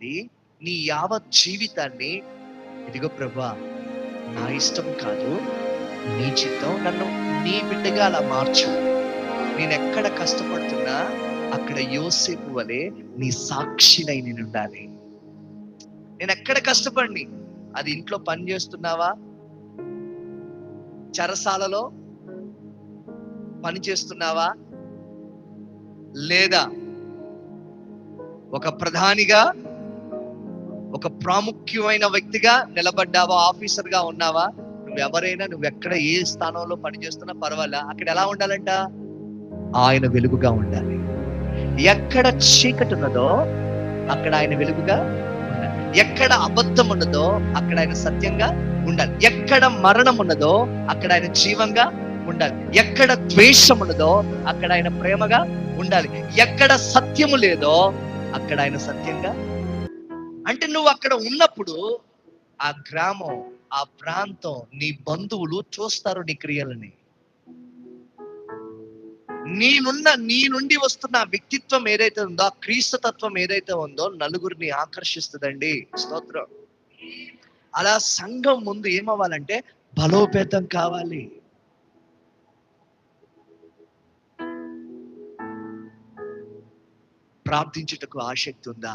నీ యావత్ జీవితాన్ని, ఇదిగో ప్రభా, నా ఇష్టం కాదు, నీ చిత్తం, నన్ను నీ బిడ్డగా అలా మార్చు. నేను ఎక్కడ కష్టపడుతున్నా అక్కడ యోసేపు వలె నీ సాక్షినై నేను ఉండాలి. నేను ఎక్కడ కష్టపడి, అది ఇంట్లో పని చేస్తున్నావా, చెరసాలలో పని చేస్తున్నావా, లేదా ఒక ప్రధానిగా, ఒక ప్రాముఖ్యమైన వ్యక్తిగా నిలబడ్డావా, ఆఫీసర్ గా ఉన్నావా, నువ్వెక్కడ ఏ స్థానంలో పని చేస్తున్నా పర్వాలే, అక్కడ ఎలా ఉండాలంట, ఆయన వెలుగుగా ఉండాలి. ఎక్కడ చీకటి ఉన్నదో అక్కడ ఆయన వెలుగుగా ఉండాలి. ఎక్కడ అబద్ధం ఉన్నదో అక్కడ ఆయన సత్యంగా ఉండాలి. ఎక్కడ మరణం ఉన్నదో అక్కడ ఆయన జీవంగా ఉండాలి. ఎక్కడ ద్వేషం ఉన్నదో అక్కడ ఆయన ప్రేమగా ఉండాలి. ఎక్కడ సత్యము లేదో అక్కడ ఆయన సత్యంగా. అంటే నువ్వు అక్కడ ఉన్నప్పుడు ఆ గ్రామం, ఆ ప్రాంతం, నీ బంధువులు చూస్తారు నీ క్రియలని. నీ నుండి వస్తున్న వ్యక్తిత్వం ఏదైతే ఉందో, ఆ క్రీస్తు తత్వం ఏదైతే ఉందో నలుగురిని ఆకర్షిస్తుందండి. స్తోత్రం. అలా సంఘం ముందు ఏమవ్వాలంటే బలోపేతం కావాలి. ప్రార్థించుటకు ఆసక్తి ఉందా?